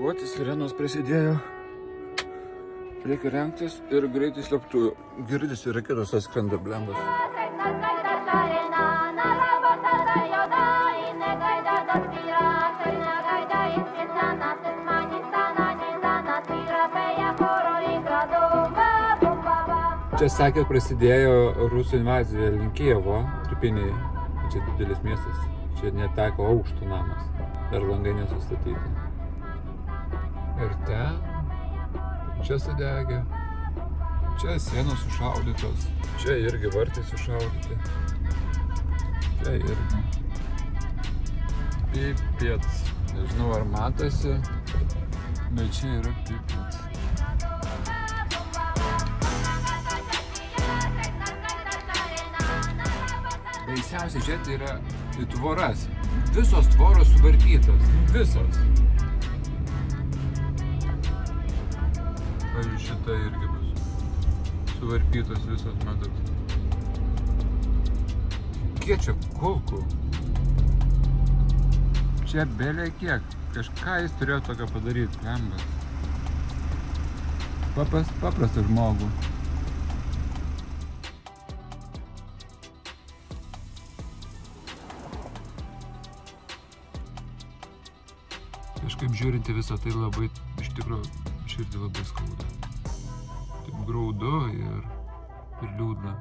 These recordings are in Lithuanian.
evakuoti, sirenos prasidėjo. Reikia rengtis ir greitai slėptuvių. Girdisi raketos atskrenda blembas. Čia sakė, prasidėjo rusų invazija link Kijevo, Tripiniai. Čia didelis miestas. Čia neteko aukštų namas. Dar langai nesustatyti. Ir ten, čia sudegė. Čia sienos sušaudytos. Čia irgi vartai sušaudyti. Čia irgi. Pipėts. Nežinau, ar matosi, bet čia yra pipėts. Baisiausia čia tai yra tvoras. Visos tvoros suvarpytos. Visos. Pavyzdžiui, šita irgi bus suvarpytos visos, matot. Kiek čia kulkų? Čia belė kiek. Kažką jis turėjo tokio padaryti, lembas. Paprastas žmogų. Kažkaip žiūrinti visą tai labai, iš tikrųjų, širdį labai skauda. Taip graudu ir liūdna.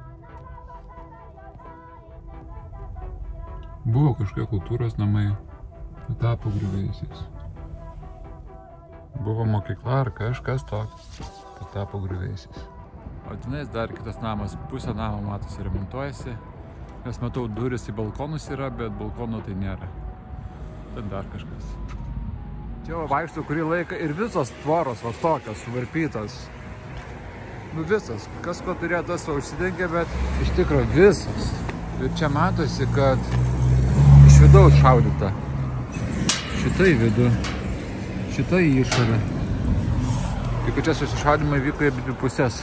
Buvo kažkokie kultūros namai, tapo griuvėsiais. Buvo mokykla ar kažkas toks, tapo griuvėsiais. O tenais dar kitas namas, pusė namo matosi remontuojasi. Nes matau, duris į balkonus yra, bet balkonų tai nėra. Ten dar kažkas. Čia vaikštų kurį laiką ir visos tvoros va tokios suvarpytos. Nu visas, kas ko turėjo tas užsidengė, bet iš tikrųjų visas. Ir čia matosi, kad iš vidaus šaudyta. Šita į vidų, šita į išorę. Tik čia susišaudymai vyko į abi pusės.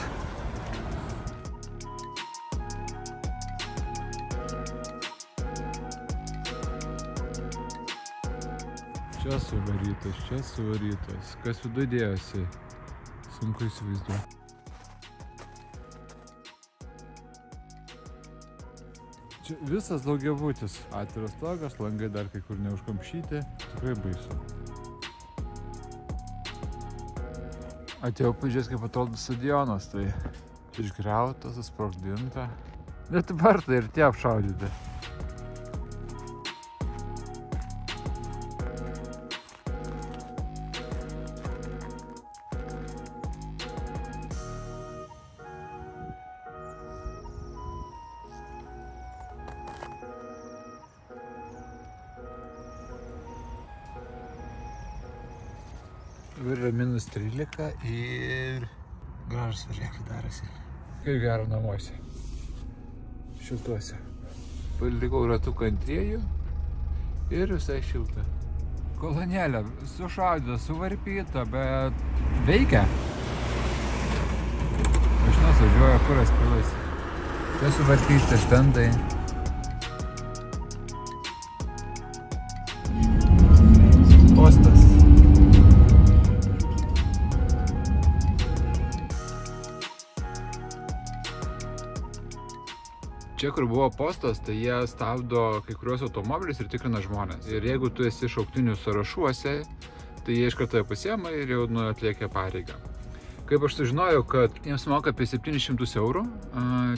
Čia suvarytas. Kas viduje dėjosi? Sunku įsivaizduoti. Čia visas daugiabutis. Atviras stogas, langai dar kai kur neužkamšyti. Tikrai baisu. Atėjau pažiūrėti, kaip atrodo stadionas. Tai išgriautas, susprogdinta. Net vartai ir tie apšaudyti. Yra minus 13 ir gražus važiakai darosi. Kaip gero namuose. Šiltuose. Palikau ratuką ant dviejų ir visai šilta. Kolonėlė sušaudyta, suvarpyta, bet veikia. Mašinas važiuoja, kuras pilas. Čia suvarpyti štendai. Postas. Čia, kur buvo postas, tai jie stabdo kai kuriuos automobilius ir tikrina žmonės. Ir jeigu tu esi šauktinių sąrašuose, tai jie iš karto pasiema ir jau atliekia pareigą. Kaip aš sužinojau, kad jiems moka apie 700 eurų,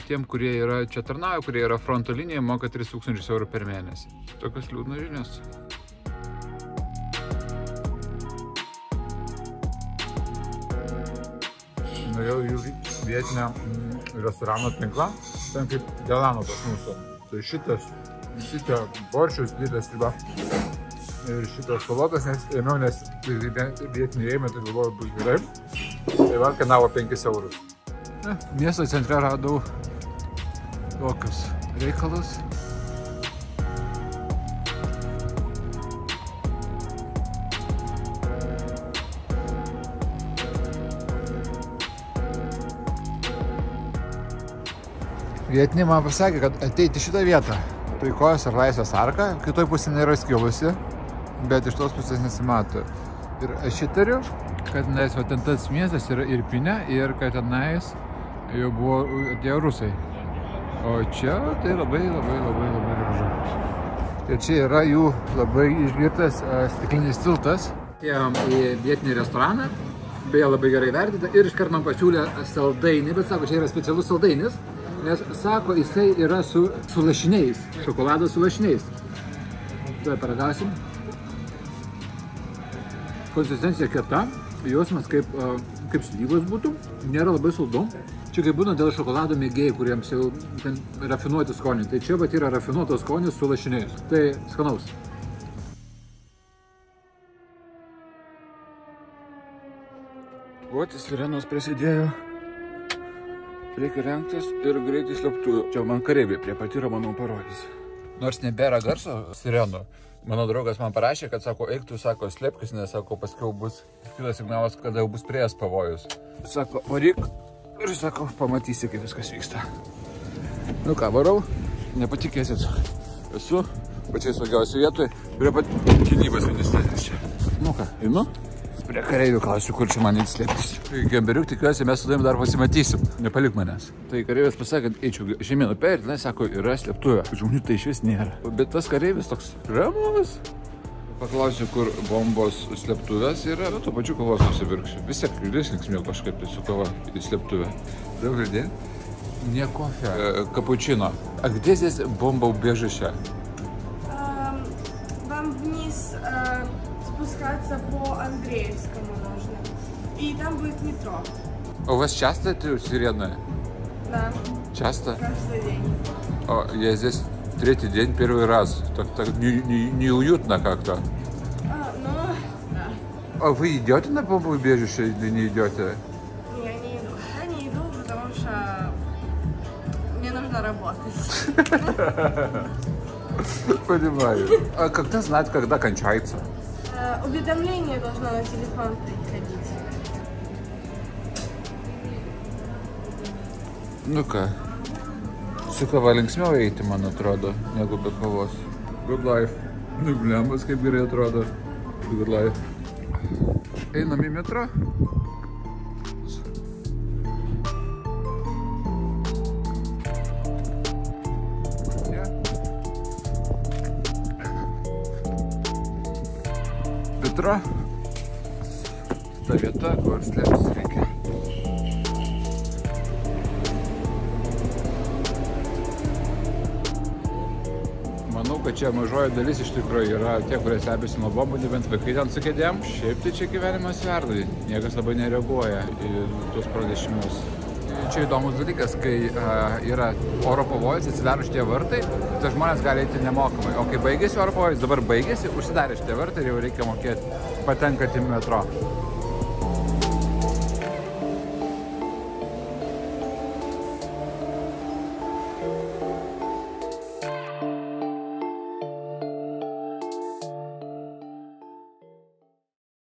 tiem, kurie yra čia tarnauja, kurie yra fronto linijoje, moka 3000 eurų per mėnesį. Tokios liūdnos žinios. Nuėjau jų vietinę restorano tinklą, ten kaip Delano pas mūsų. Tai šitie boršius, didelės riba ir šitas salotas, nes ėmiau, nes vietiniai ėmė, tai galvoju, bus gerai. Tai man kainavo 5 eurus. Miesto centre radau tokius reikalus. Vietiniai man pasakė, kad ateiti šitą vietą, Taikos ir Laisvės arka, kitoj pusė nėra skilusi, bet iš tos pusės nesimato. Ir aš įtariu, kad tenais, va, ten tas miestas yra Irpinė ir kad tenais jau buvo atėjo rusai. O čia tai labai gražu. Ir čia yra jų labai išgirtas stiklinis tiltas. Ėjom į vietinį restoraną, beje labai gerai vertinta ir iškart man pasiūlė saldainį, bet sako, čia yra specialus saldainis, nes sako, jisai yra su lašiniais, šokoladas su lašiniais. Tuoj paragausim. Konsistencija kieta, jausmas kaip slyvos būtų, nėra labai saldu. Čia kaip būna dėl šokolado mėgėjai, kuriems jau ten rafinuoti skonį. Tai čia pat yra rafinuotas skonis su lašiniais. Tai skanaus. Vat sirenos prasidėjo. Reikia rengtis ir greitai slėptuvių. Čia man kareiviai prie patyro, manau, parodys. Nors nebėra garso sirenų. Mano draugas man parašė, kad sako, eik tu, sako, slėpkis, nes sako, paskiau bus kitas signalas, kada jau bus prieės pavojus. Sako, varyk ir sako, pamatysi, kaip viskas vyksta. Nu ką, varau, nepatikėsit. Esu pačiai saugiausiai vietoj, prie pat gynybos ministerijos čia. Nu ką, einu? Prie kareivių klausiu, kur čia man įslėptis. Gemberiuk, tikiuosi, mes su tavim dar pasimatysim. Nepalik manęs. Tai kareivės pasakė, kad eičiau žemėnu per, ir sako, yra slėptuvė. Žmonių tai iš vis nėra. Bet tas kareivis toks ramus. Paklausiu, kur bombos slėptuvės yra, bet tuo pačiu kavos nusipirksiu. Vis tiek linksmiau kažkaip tai su kava į slėptuvę. Daug girdėjai? Не кофе, капучино. А где здесь бомбоубежище? Вам вниз спускаться по Андреевскому нужно. И там будет метро. У вас часто это сирены? Да. Часто? Каждый день. О, я здесь третий день, первый раз. Так неуютно как-то. Ну, да. А вы идете на бомбоубежище или не идете? Я не иду. Я не иду, потому что мне нужно работать. Понимаю. А когда знать, когда кончается? Уведомление должно на телефон приходить. Nu-ką, su kava linksmiau eiti, man atrodo, negu be kavos. Good life. Nu, blembas, kaip gerai atrodo. Good life. Einam į metro. Metro. Ta vieta, kur slėptis reikia. Manau, kad čia mažoji dalis iš tikrųjų yra tie, kurie stebisi nuo bombų, nebent vaikai ten su kėdėm. Šiaip tai čia gyvenimas verda, niekas labai nereaguoja į tuos pranešimus. Čia įdomus dalykas, kai yra oro pavojus, atsidaro šitie vartai, tai žmonės gali eiti nemokamai. O kai baigėsi oro pavojus, dabar baigėsi, užsidarė šitie vartai ir jau reikia mokėti patenkant į metro.